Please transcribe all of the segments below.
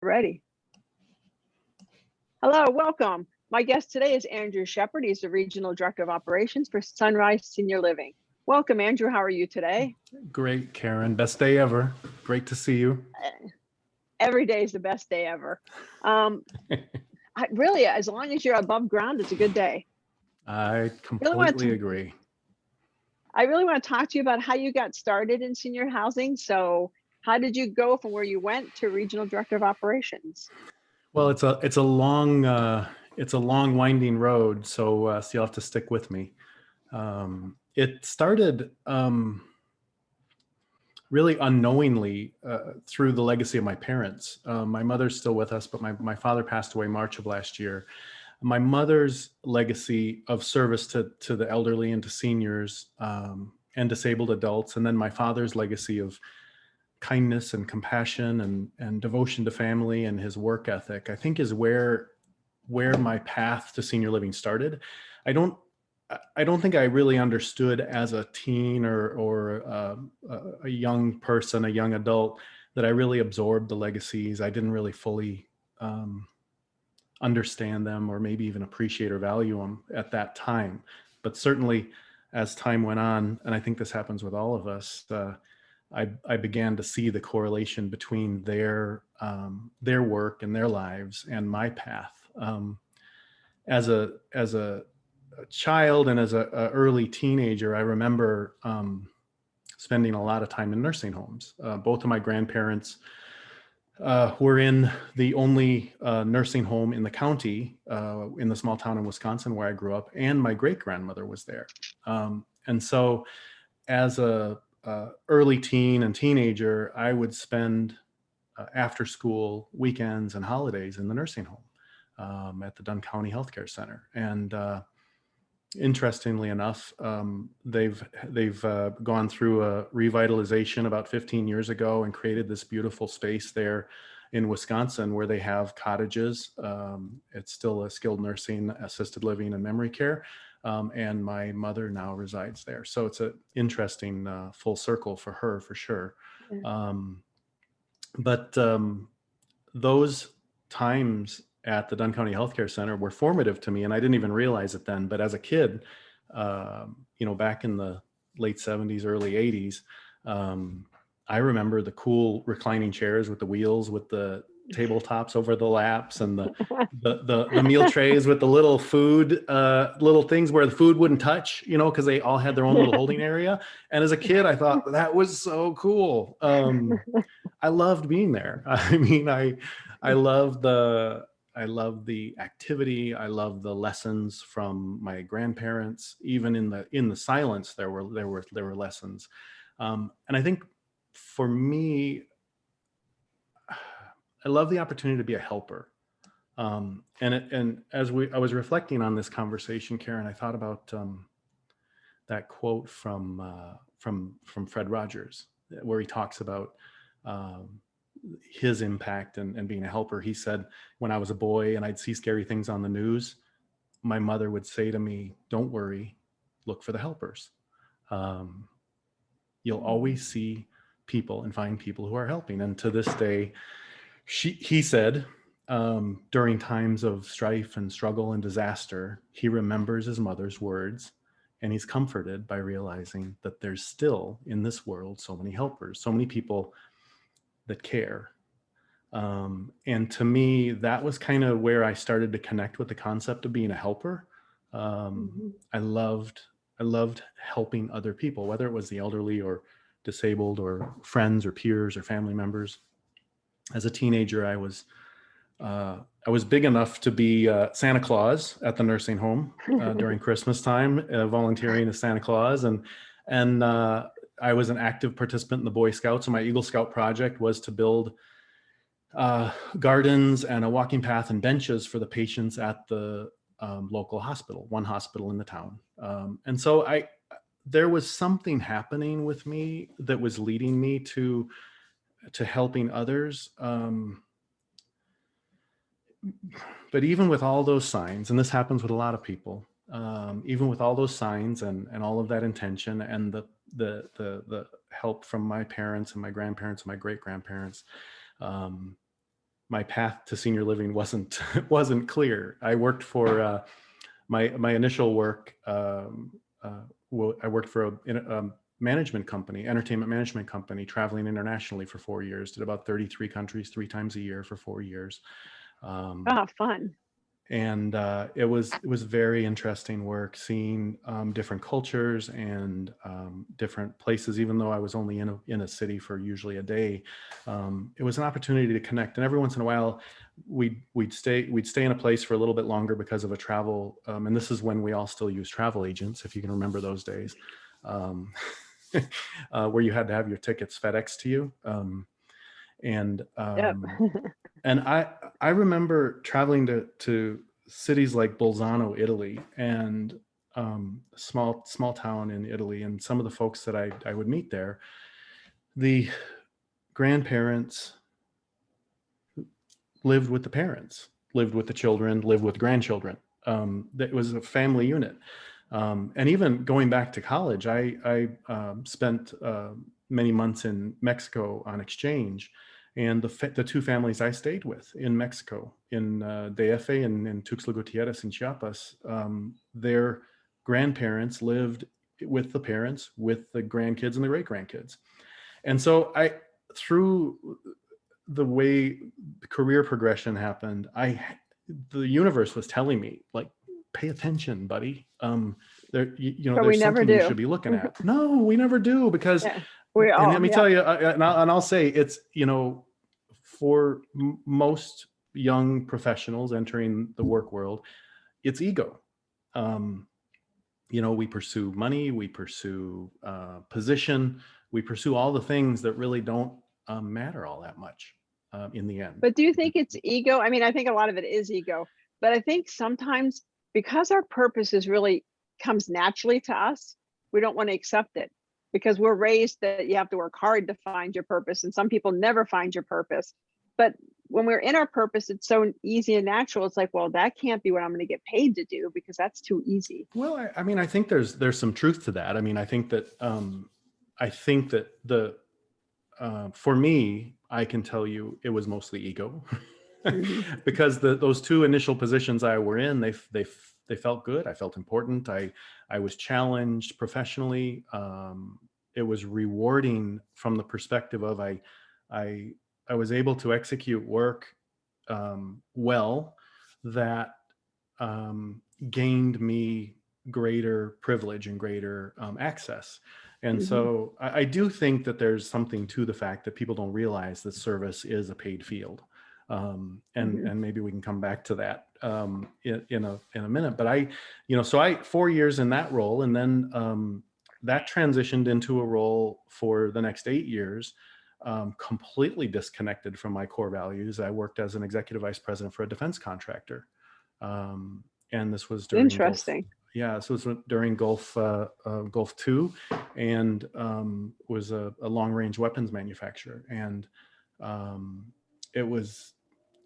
Ready. Hello, welcome. My guest today is Andrew Sheppard. He's the Regional Director of Operations for Sunrise Senior Living. Welcome, Andrew. How are you today? Great, Karen. Best day ever. Great to see you. Every day is the best day ever. Really, as long as you're above ground, it's a good day. I completely agree. I really want to talk to you about how you got started in senior housing. So how did you go from where you went to Regional Director of Operations? Well, it's a long winding road, so you'll have to stick with me. It started really unknowingly through the legacy of my parents. My mother's still with us, but my father passed away March of last year. My mother's legacy of service to the elderly and to seniors and disabled adults, and then my father's legacy of kindness and compassion and devotion to family and his work ethic, I think is where my path to senior living started. I don't think I really understood as a teen or a young person, a young adult, that I really absorbed the legacies. I didn't really fully understand them or maybe even appreciate or value them at that time. But certainly as time went on, and I think this happens with all of us, I began to see the correlation between their work and their lives and my path. As a child and as a early teenager, I remember spending a lot of time in nursing homes. Both of my grandparents were in the only nursing home in the county, in the small town in Wisconsin where I grew up, and my great-grandmother was there. And so as a early teen and teenager, I would spend after school weekends and holidays in the nursing home at the Dunn County Healthcare Center. And interestingly enough, they've gone through a revitalization about 15 years ago and created this beautiful space there in Wisconsin where they have cottages. It's still a skilled nursing, assisted living, and memory care. And my mother now resides there. So it's an interesting full circle for her, for sure. Yeah. But those times at the Dunn County Healthcare Center were formative to me, and I didn't even realize it then. But as a kid, back in the late 70s, early 80s, I remember the cool reclining chairs with the wheels, with the tabletops over the laps, and the meal trays with the little food, little things where the food wouldn't touch, because they all had their own little holding area. And as a kid, I thought that was so cool. I loved being there. I mean, I love the activity. I love the lessons from my grandparents. Even in the silence, there were lessons. And I think for me, I love the opportunity to be a helper. And as I was reflecting on this conversation, Karen, I thought about that quote from Fred Rogers, where he talks about his impact and being a helper. He said, when I was a boy and I'd see scary things on the news, my mother would say to me, "Don't worry, look for the helpers. You'll always see people and find people who are helping." And to this day, he said, during times of strife and struggle and disaster, he remembers his mother's words, and he's comforted by realizing that there's still in this world so many helpers, so many people that care. And to me, that was kind of where I started to connect with the concept of being a helper. I loved helping other people, whether it was the elderly or disabled or friends or peers or family members. As a teenager, I was big enough to be Santa Claus at the nursing home during Christmas time, volunteering as Santa Claus, and I was an active participant in the Boy Scouts. And my Eagle Scout project was to build gardens and a walking path and benches for the patients at the local hospital, one hospital in the town. And so there was something happening with me that was leading me to helping others. But even with all those signs, and this happens with a lot of people, even with all those signs and all of that intention and the help from my parents and my grandparents and my great grandparents, my path to senior living wasn't wasn't clear. I worked for my initial work. I worked for a management company, entertainment management company, traveling internationally for 4 years. Did about 33 countries 3 times a year for 4 years. Um, Oh, fun. and it was very interesting work, seeing different cultures and different places. Even though I was only in a city for usually a day, it was an opportunity to connect. And every once in a while, we'd stay in a place for a little bit longer because of a travel. And this is when we all still use travel agents, if you can remember those days, um, where you had to have your tickets FedEx to you. And Yep. and I remember traveling to cities like Bolzano, Italy, and small town in Italy, and some of the folks that I would meet there, the grandparents lived with the parents, lived with the children, lived with grandchildren. That was a family unit. And even going back to college, I spent many months in Mexico on exchange, and the two families I stayed with in Mexico, in DF and in Tuxtla Gutierrez in Chiapas, their grandparents lived with the parents, with the grandkids and the great grandkids. And so through the way the career progression happened, the universe was telling me, like, pay attention, buddy. But we There's never something you do. should be looking at. No, we never do, because, Yeah. We and all, let me yeah. tell you, and I'll say it's, for most young professionals entering the work world, it's ego. Um, we pursue money, we pursue position, we pursue all the things that really don't matter all that much in the end. But do you think it's ego? I mean, I think a lot of it is ego, but I think sometimes because our purpose is really comes naturally to us, we don't want to accept it because we're raised that you have to work hard to find your purpose. And some people never find your purpose. But when we're in our purpose, it's so easy and natural. It's like, well, that can't be what I'm going to get paid to do because that's too easy. Well, I mean, I think there's some truth to that. I mean, I think that the for me, I can tell you it was mostly ego, Hmm. because those two initial positions I were in, they felt good. I felt important. I was challenged professionally. It was rewarding from the perspective of I I was able to execute work well, that gained me greater privilege and greater access. And Hmm. so I do think that there's something to the fact that people don't realize that service is a paid field. Hmm. And maybe we can come back to that in a minute. But so I 4 years in that role, and then that transitioned into a role for the next 8 years, completely disconnected from my core values. I worked as an executive vice president for a defense contractor. And this was during Gulf. Interesting. Yeah, so it was during Gulf Two, and was a long range weapons manufacturer, and it was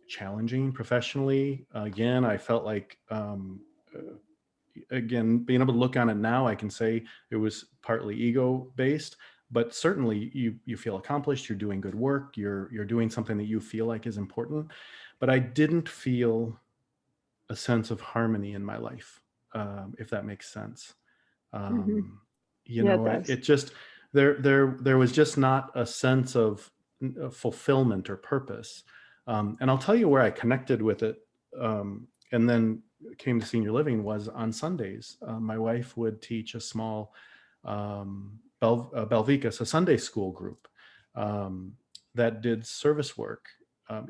challenging professionally. Again, I felt like, again, being able to look on it now, I can say it was partly ego based, but certainly you feel accomplished. You're doing good work. You're doing something that you feel like is important. But I didn't feel a sense of harmony in my life, if that makes sense. Hmm. Um, Yeah, it it does. just, there was just not a sense of fulfillment or purpose. And I'll tell you where I connected with it, and then came to senior living, was on Sundays. My wife would teach a small Belvicus, a Sunday school group, um, that did service work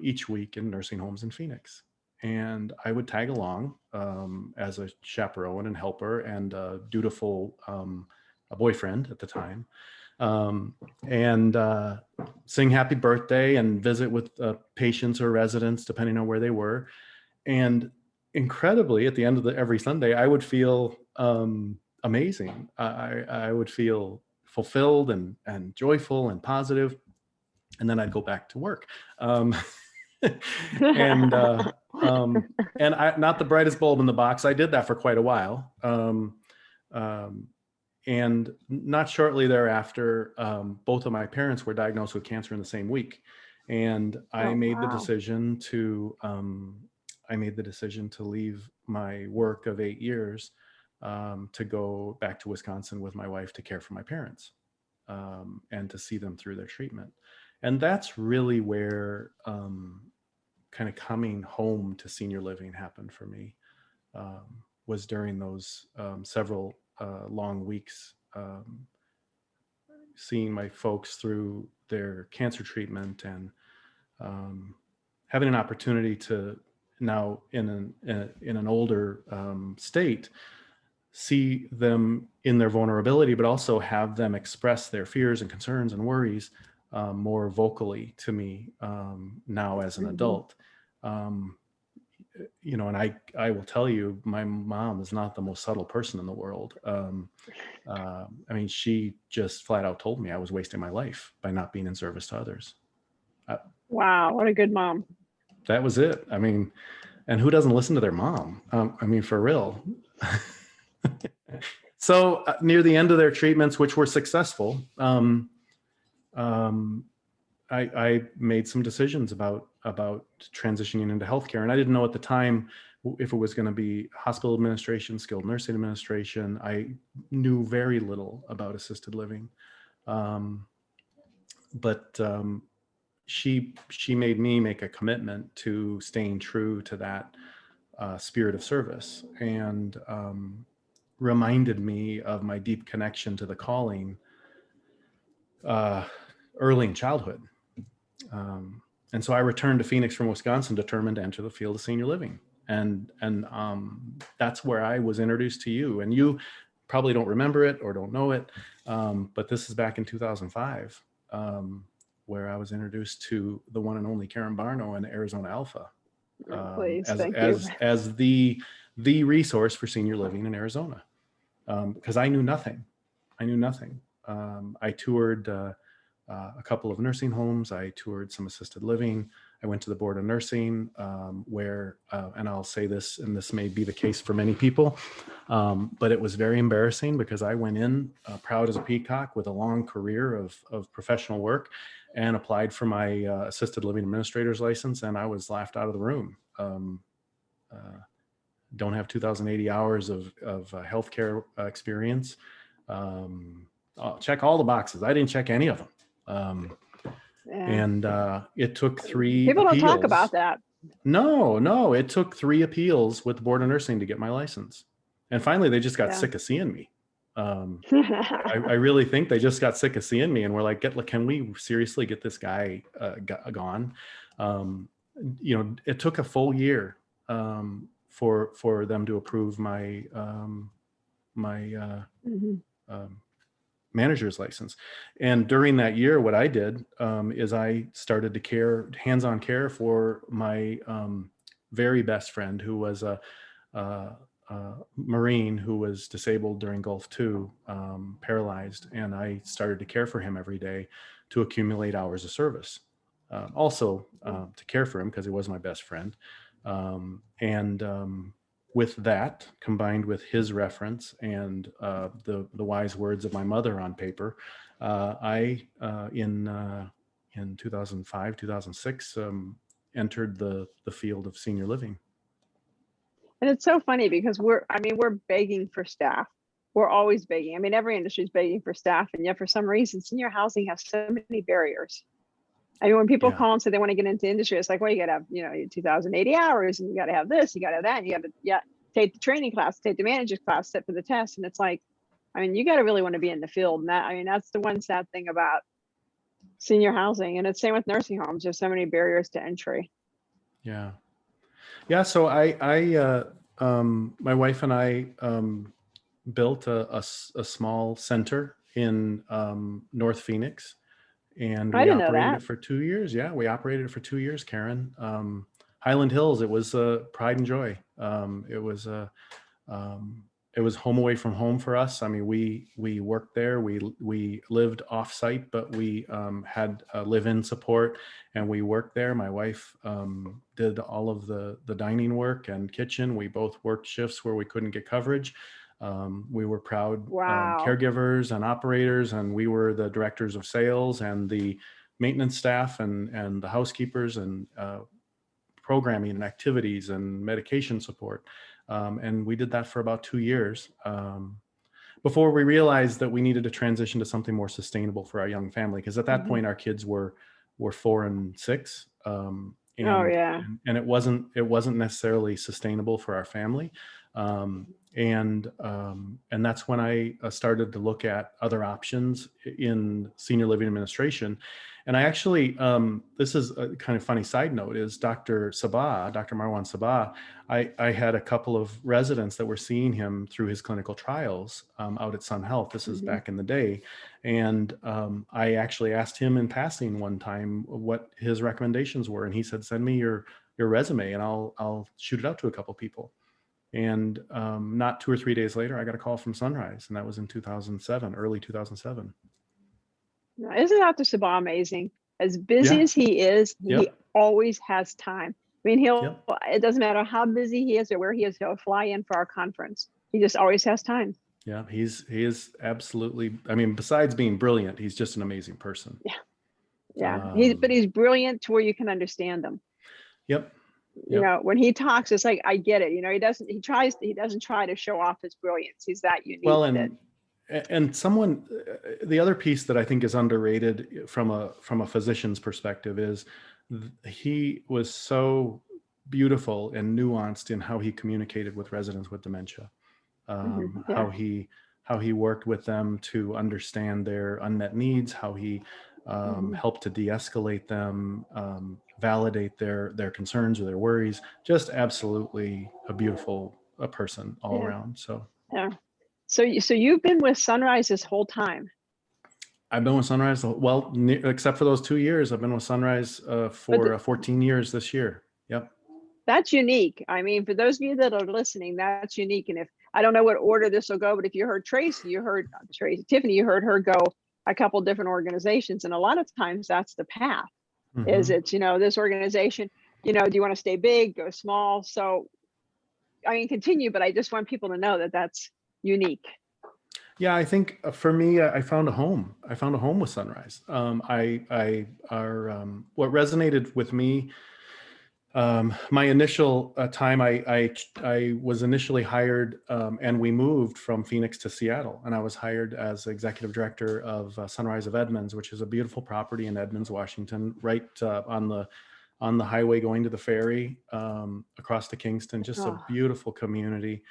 each week in nursing homes in Phoenix. And I would tag along as a chaperone and helper and a dutiful a boyfriend at the time, um, and sing happy birthday and visit with patients or residents, depending on where they were. And incredibly, at the end of every Sunday, I would feel amazing. I would feel fulfilled and joyful and positive, and then I'd go back to work. Um, and um, and not the brightest bulb in the box. I did that for quite a while. Um, and not shortly thereafter, both of my parents were diagnosed with cancer in the same week. And I Oh, made the wow. decision to leave my work of 8 years to go back to Wisconsin with my wife to care for my parents and to see them through their treatment. And that's really where kind of coming home to senior living happened for me, was during those several long weeks, seeing my folks through their cancer treatment and having an opportunity to now in an older state see them in their vulnerability, but also have them express their fears and concerns and worries more vocally to me now as an Mhm. adult. And I will tell you, my mom is not the most subtle person in the world. I mean, she just flat out told me I was wasting my life by not being in service to others. Uh, Wow, what a good mom. that was it. I mean, and who doesn't listen to their mom? I mean, for real. So near the end of their treatments, which were successful, um, I made some decisions about transitioning into healthcare, and I didn't know at the time if it was going to be hospital administration, skilled nursing administration. I knew very little about assisted living, but she made me make a commitment to staying true to that spirit of service, and reminded me of my deep connection to the calling uh, early in childhood. And so I returned to Phoenix from Wisconsin, determined to enter the field of senior living. And that's where I was introduced to you. And you probably don't remember it or don't know it, but this is back in 2005, where I was introduced to the one and only Karen Barno and Arizona Alpha, Oh, please, as thank you. the resource for senior living in Arizona, because I knew nothing. I knew nothing. I toured a couple of nursing homes. I toured some assisted living. I went to the board of nursing, where, and I'll say this, and this may be the case for many people, but it was very embarrassing because I went in proud as a peacock with a long career of professional work and applied for my assisted living administrator's license, and I was laughed out of the room. Don't have 2,080 hours of healthcare experience. I'll check all the boxes. I didn't check any of them. Yeah. And it took 3 People don't talk about appeals. that. No, it took 3 appeals with the board of nursing to get my license. And finally, they just got Yeah. sick of seeing me. I really think they just got sick of seeing me and were like, can we seriously get this guy gone? It took a full year for them to approve my Mhm. manager's license. And during that year, what I did is I started to hands-on care for my very best friend, who was a Marine who was disabled during Gulf II, paralyzed. And I started to care for him every day to accumulate hours of service. Also to care for him because he was my best friend. And with that, combined with his reference and the wise words of my mother on paper, I in 2005, 2006, entered the field of senior living. And it's so funny because we're begging for staff. We're always begging. I mean, every industry is begging for staff, and yet for some reason, senior housing has so many barriers. I mean, when people Yeah. call and say they want to get into industry, it's like, well, you got to have, 2,080 hours, and you got to have this, you got to have that, and you got to take the training class, take the manager's class, sit for the test, and it's like, I mean, you got to really want to be in the field, and that's the one sad thing about senior housing, and it's same with nursing homes. There's so many barriers to entry. Yeah. Yeah. So my wife and I built a small center in North Phoenix, and I we didn't know operated that. it for 2 years. Yeah, we operated it for 2 years, Karen. Highland Hills, it was pride and joy. It was home away from home for us. I mean, we worked there. We lived off site, but we had live-in support, and we worked there. My wife did all of the dining work and kitchen. We both worked shifts where we couldn't get coverage. We were proud Wow. caregivers and operators, and we were the directors of sales and the maintenance staff and the housekeepers and programming and activities and medication support. And we did that for about 2 years before we realized that we needed to transition to something more sustainable for our young family. Because at that point, our kids were 4 and 6. Oh yeah. And it wasn't necessarily sustainable for our family. And that's when I started to look at other options in senior living administration. And I actually, this is a kind of funny side note, is Dr. Marwan Sabah, I had a couple of residents that were seeing him through his clinical trials out at Sun Health. This is back in the day. And I actually asked him in passing one time what his recommendations were. And he said, send me your resume and I'll shoot it out to a couple people. And not 2 or 3 days later, I got a call from Sunrise, and that was in 2007, early 2007. Now, isn't Dr. Sabah amazing? As busy Yeah. as he is, he Yep. always has time. I mean, Yep. it doesn't matter how busy he is or where he is, he'll fly in for our conference. He just always has time. Yeah, he is absolutely, I mean, besides being brilliant, he's just an amazing person. Yeah. But he's brilliant to where you can understand him. Yep. You know, when he talks, it's like, I get it. You know, he doesn't try to show off his brilliance. He's that unique. Well, and someone, the other piece that I think is underrated from a physician's perspective is he was so beautiful and nuanced in how he communicated with residents with dementia. How he worked with them to understand their unmet needs, how he helped to de-escalate them, validate their concerns or their worries. Just absolutely a beautiful person all around. So yeah. So you've been with Sunrise this whole time. I've been with Sunrise, well, except for those 2 years, I've been with Sunrise for 14 years this year. Yep. That's unique. I mean, for those of you that are listening, that's unique. And if I don't know what order this will go, but if you heard Tiffany, you heard her go a couple different organizations. And a lot of times that's the path. Is it's, you know, this organization, you know, do you want to stay big, go small? So I mean, continue, but I just want people to know that that's unique. Yeah, I think for me, I found a home. I found a home with Sunrise. What resonated with me, my initial time, I was initially hired, and we moved from Phoenix to Seattle, and I was hired as executive director of Sunrise of Edmonds, which is a beautiful property in Edmonds, Washington, right on the highway going to the ferry, across to Kingston. Just a beautiful community.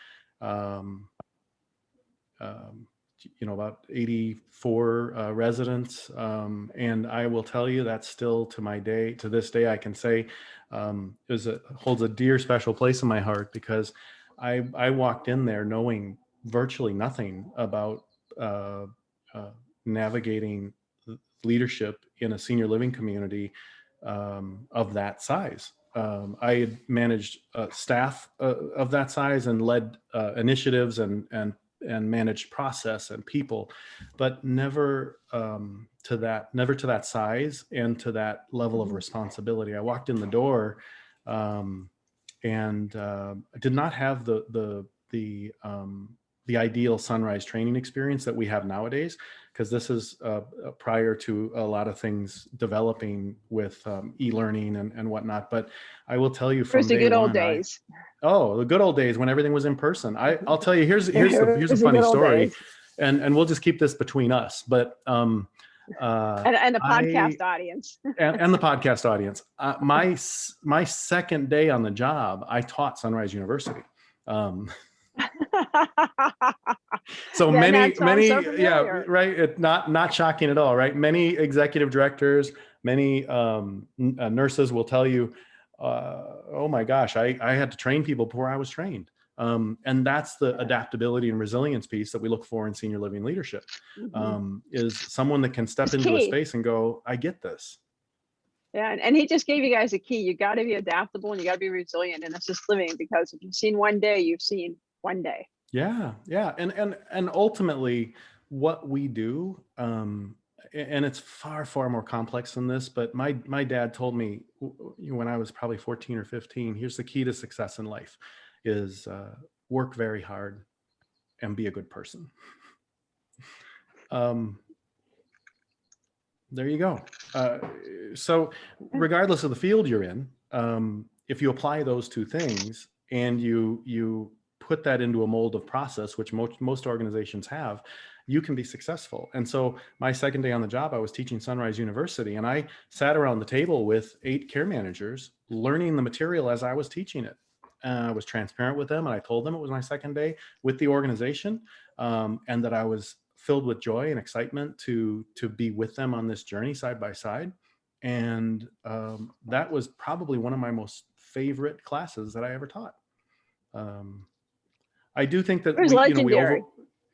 You know, about 84 residents. And I will tell you that still to this day, I can say holds a dear special place in my heart, because I walked in there knowing virtually nothing about navigating leadership in a senior living community of that size. I had managed staff of that size and led initiatives and managed process and people, but never to that size and to that level of responsibility. I walked in the door and did not have the ideal Sunrise training experience that we have nowadays, because this is prior to a lot of things developing with e-learning and whatnot. But I will tell you, from the good old days. The good old days when everything was in person. I'll tell you, here's a funny story, and we'll just keep this between us. But and the podcast audience. and the podcast audience. My second day on the job, I taught Sunrise University. So many, right. Not shocking at all, right? Many executive directors, many nurses will tell you, oh my gosh, I had to train people before I was trained. And that's the adaptability and resilience piece that we look for in senior living leadership, is someone that can step into a space and go, I get this. Yeah, and he just gave you guys a key. You got to be adaptable and you got to be resilient in assisted living, because if you've seen one day, you've seen one day. Yeah. And ultimately what we do, and it's far more complex than this, but my dad told me when I was probably 14 or 15, here's the key to success in life is work very hard and be a good person. There you go. So regardless of the field you're in, if you apply those two things and you put that into a mold of process, which most organizations have, you can be successful. And so my second day on the job, I was teaching Sunrise University, and I sat around the table with 8 care managers, learning the material as I was teaching it. I was transparent with them, and I told them it was my second day with the organization, and that I was filled with joy and excitement to be with them on this journey side by side. And that was probably one of my most favorite classes that I ever taught. I do think that It was legendary.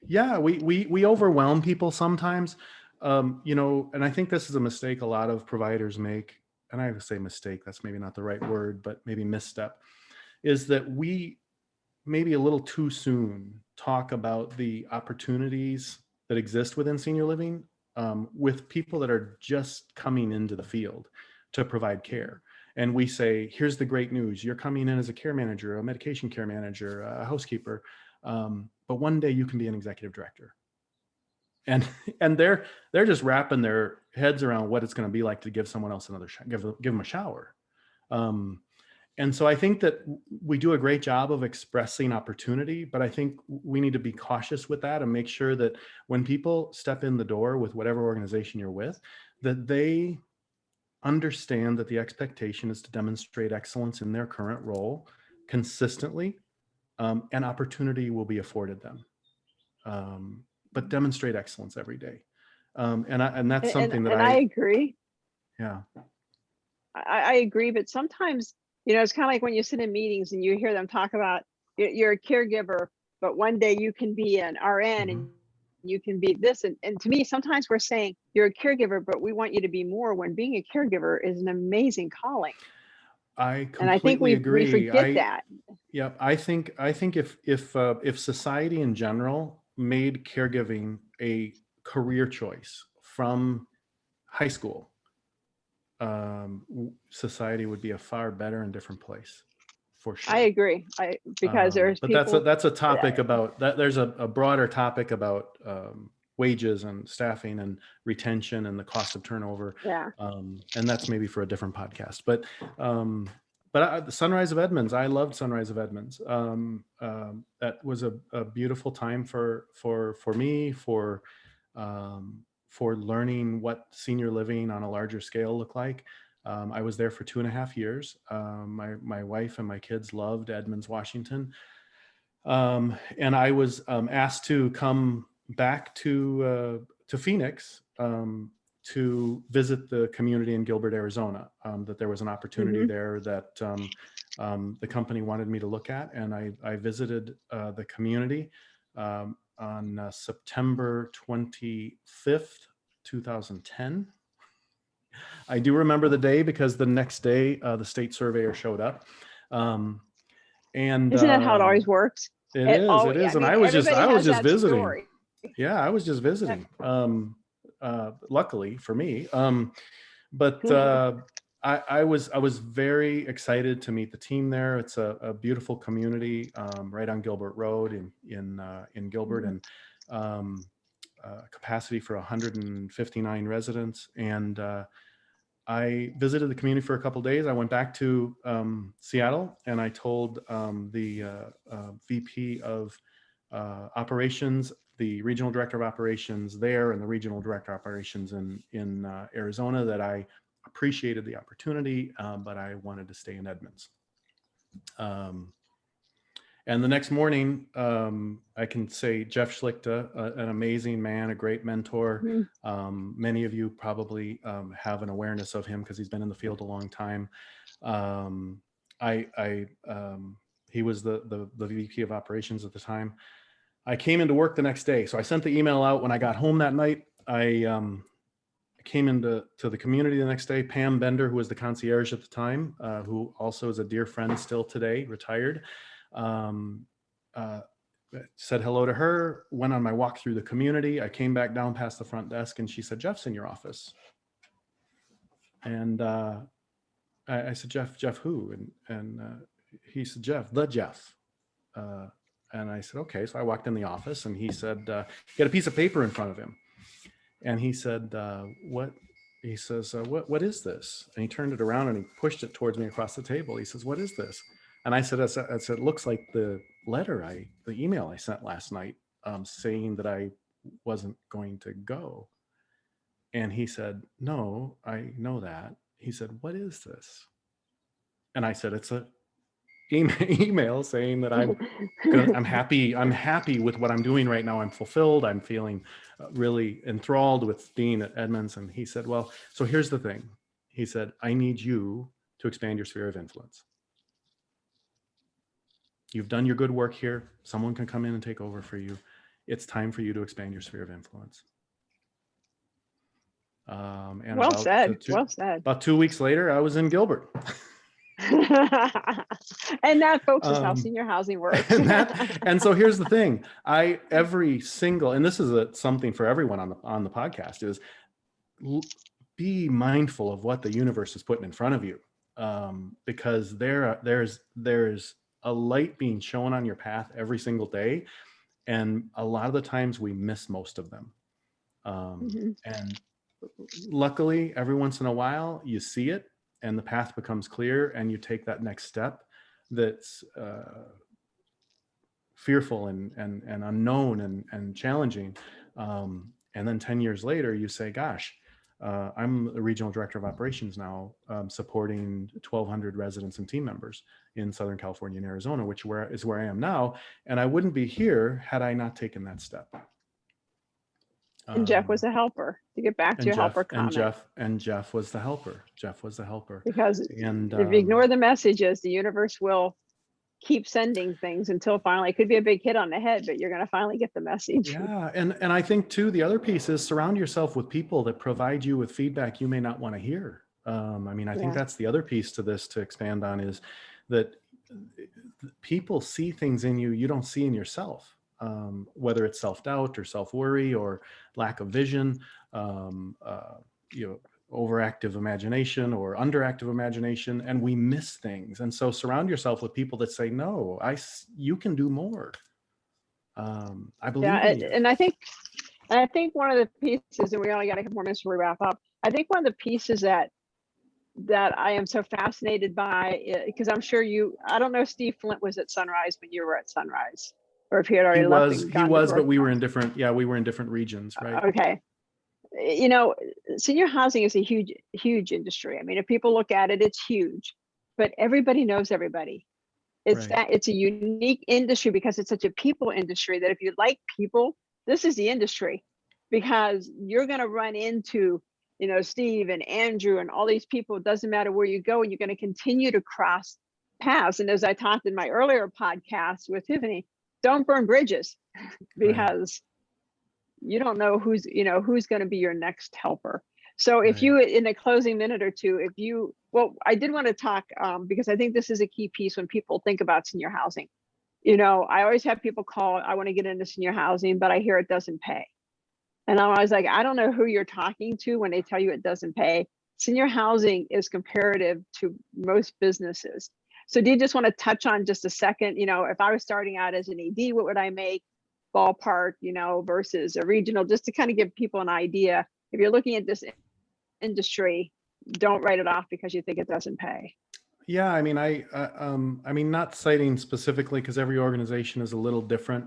we overwhelm people sometimes, and I think this is a mistake a lot of providers make. And I would say mistake, that's maybe not the right word, but maybe misstep, is that we maybe a little too soon talk about the opportunities that exist within senior living with people that are just coming into the field to provide care. And we say, here's the great news. You're coming in as a care manager, a medication care manager, a housekeeper. But one day you can be an executive director. And they're just wrapping their heads around what it's going to be like to give someone else give them a shower. And so I think that we do a great job of expressing opportunity, but I think we need to be cautious with that and make sure that when people step in the door with whatever organization you're with, that they understand that the expectation is to demonstrate excellence in their current role consistently, and opportunity will be afforded them. But demonstrate excellence every day. And that's something that I agree. Yeah. I agree, but sometimes, it's kind of like when you sit in meetings and you hear them talk about you're a caregiver, but one day you can be an RN and you can be this. And to me, sometimes we're saying you're a caregiver, but we want you to be more, when being a caregiver is an amazing calling. I completely and I think agree. We forget that. Yeah, I think if society in general made caregiving a career choice from high school, society would be a far better and different place, for sure. I agree. Because there's but people. That's a topic about that. There's a broader topic about wages and staffing and retention and the cost of turnover. Yeah. And that's maybe for a different podcast. But the Sunrise of Edmonds, I loved Sunrise of Edmonds. That was a beautiful time for me, for learning what senior living on a larger scale looked like. I was there for 2.5 years. My wife and my kids loved Edmonds, Washington. And I was asked to come back to Phoenix to visit the community in Gilbert, Arizona. That there was an opportunity there that the company wanted me to look at, and I visited the community on September 25th, 2010. I do remember the day because the next day the state surveyor showed up. And isn't that how it always works? It is. And I was just visiting. Story. Yeah, I was just visiting. Luckily for me. But I was very excited to meet the team there. It's a beautiful community right on Gilbert Road in Gilbert, and capacity for 159 residents. And I visited the community for a couple of days. I went back to Seattle, and I told the VP of operations, the regional director of operations there, and the regional director of operations in Arizona, that I appreciated the opportunity, but I wanted to stay in Edmonds. And the next morning, I can say Jeff Schlichter, an amazing man, a great mentor. Many of you probably have an awareness of him because he's been in the field a long time. He was the VP of operations at the time. I came into work the next day. So I sent the email out when I got home that night. I came into the community the next day. Pam Bender, who was the concierge at the time, who also is a dear friend still today, retired, said hello to her, went on my walk through the community. I came back down past the front desk, and she said, "Jeff's in your office." And I said, Jeff who? And he said, Jeff. And I said, okay. So I walked in the office, and he said, he had a piece of paper in front of him. And he said, what he says, what is this? And he turned it around and he pushed it towards me across the table. He says, what is this? And I said, it looks like the email I sent last night, saying that I wasn't going to go. And he said, no, I know that. He said, what is this? And I said, it's a email saying that I'm happy with what I'm doing right now. I'm fulfilled. I'm feeling really enthralled with being at Edmonds. And he said, well, so here's the thing. He said, I need you to expand your sphere of influence. You've done your good work here. Someone can come in and take over for you. It's time for you to expand your sphere of influence. And well said. Well said. About 2 weeks later, I was in Gilbert. And that, folks, is how senior housing works. and so here's the thing. And this is something for everyone on the podcast, is be mindful of what the universe is putting in front of you. Because there's a light being shown on your path every single day. And a lot of the times we miss most of them. And luckily, every once in a while you see it and the path becomes clear and you take that next step that's fearful and unknown and challenging. And then 10 years later, you say, gosh, I'm the regional director of operations now, supporting 1,200 residents and team members in Southern California and Arizona, which is where I am now. And I wouldn't be here had I not taken that step. And Jeff was a helper, to get back to your helper comment. Jeff was the helper. Jeff was the helper. Because if you ignore the messages, the universe will keep sending things until finally, it could be a big hit on the head, but you're going to finally get the message. Yeah. And I think too, the other piece is surround yourself with people that provide you with feedback you may not want to hear. I think that's the other piece to this to expand on, is that people see things in you don't see in yourself. Whether it's self-doubt or self-worry or lack of vision, overactive imagination or underactive imagination, and we miss things. And so surround yourself with people that say, no, you can do more. I believe in you. And I think one of the pieces, and we only got a couple more minutes before we wrap up, I think one of the pieces that I am so fascinated by, because I'm sure I don't know if Steve Flint was at Sunrise when you were at Sunrise, or if he had already left. He was, but we were in different regions, right? Okay. Senior housing is a huge industry. I mean, if people look at it, it's huge, but everybody knows everybody. It's a unique industry because it's such a people industry that if you like people, this is the industry, because you're going to run into, Steve and Andrew and all these people. It doesn't matter where you go, and you're going to continue to cross paths. And as I talked in my earlier podcast with Tiffany, don't burn bridges, because you don't know who's going to be your next helper. So if you, in a closing minute or two, I did want to talk, because I think this is a key piece when people think about senior housing. I always have people call, I want to get into senior housing, but I hear it doesn't pay. And I'm always like, I don't know who you're talking to when they tell you it doesn't pay. Senior housing is comparative to most businesses. So do you just want to touch on just a second, if I was starting out as an ED, what would I make ballpark, versus a regional, just to kind of give people an idea. If you're looking at this industry, don't write it off because you think it doesn't pay. Yeah, not citing specifically, because every organization is a little different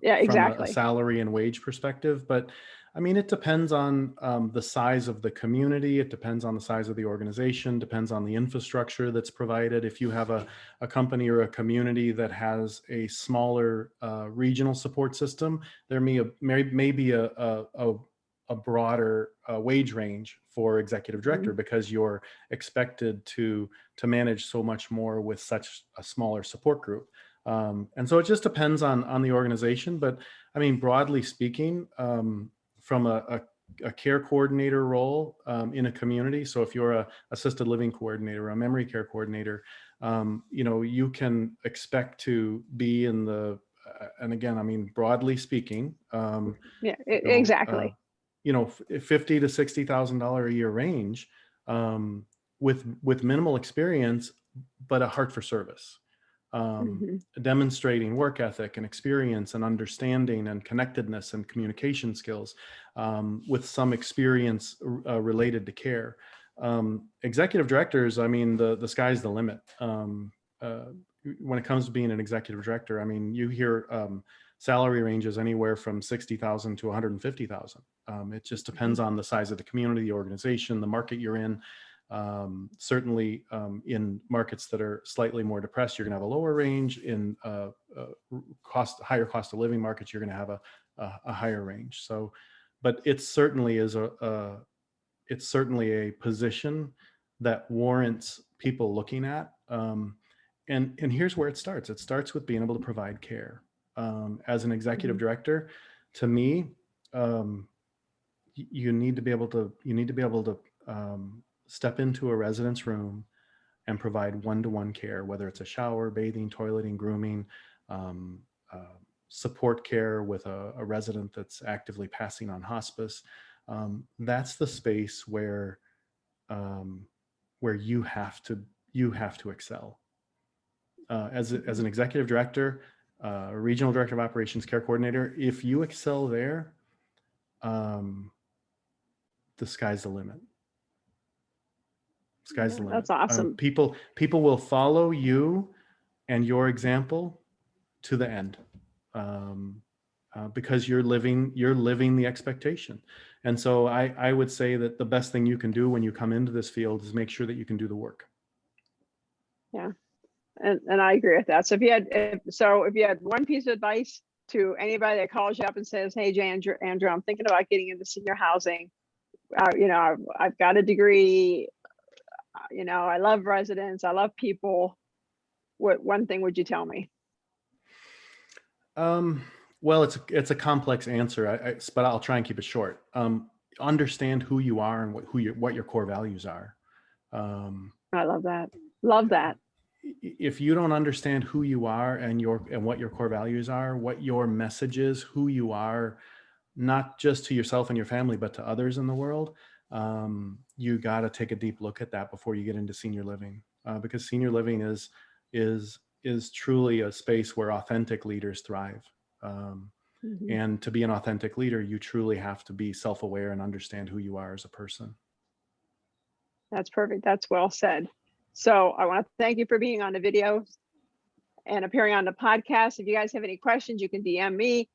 exactly. from a salary and wage perspective. But it depends on the size of the community. It depends on the size of the organization, depends on the infrastructure that's provided. If you have a company or a community that has a smaller regional support system, there may be a broader wage range for executive director, because you're expected to manage so much more with such a smaller support group. And so it just depends on the organization. But broadly speaking, from a care coordinator role in a community. So if you're a assisted living coordinator, a memory care coordinator, you can expect to be in the, and again, broadly speaking, exactly. $50,000 to $60,000 a year range, with minimal experience, but a heart for service. demonstrating work ethic and experience and understanding and connectedness and communication skills, with some experience related to care. Executive directors, I mean, the sky's the limit. When it comes to being an executive director, I mean, you hear salary ranges anywhere from 60,000 to 150,000. It just depends on the size of the community, the organization, the market you're in. Certainly in markets that are slightly more depressed, you're going to have a lower range. In higher cost of living markets, you're going to have a higher range. So, but it certainly is it's certainly a position that warrants people looking at. And here's where it starts. It starts with being able to provide care. As an executive director, to me, you need to be able to step into a resident's room and provide one-to-one care, whether it's a shower, bathing, toileting, grooming, support care with a resident that's actively passing on hospice. That's the space where you have to excel. As an executive director, regional director of operations, care coordinator, if you excel there, the sky's the limit. Sky's the limit. That's awesome. People will follow you and your example to the end, because you're living the expectation. And so I would say that the best thing you can do when you come into this field is make sure that you can do the work. Yeah. And I agree with that. So if you had one piece of advice to anybody that calls you up and says, "Hey, Andrew, I'm thinking about getting into senior housing. I've got a degree. I love residents. I love people. What one thing would you tell me?" Well, it's a complex answer, but I'll try and keep it short. Understand who you are and what your core values are. I love that. Love that. If you don't understand who you are and what your core values are, what your message is, who you are, not just to yourself and your family, but to others in the world, you got to take a deep look at that before you get into senior living, because senior living is truly a space where authentic leaders thrive. And to be an authentic leader, you truly have to be self-aware and understand who you are as a person. That's perfect. That's well said. So I want to thank you for being on the video and appearing on the podcast. If you guys have any questions, you can DM me.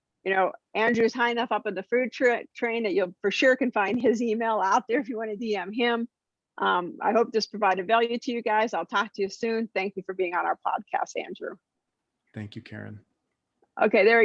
Andrew's high enough up in the food train that you'll for sure can find his email out there if you want to DM him. I hope this provided value to you guys. I'll talk to you soon. Thank you for being on our podcast, Andrew. Thank you, Karen. Okay, there we go.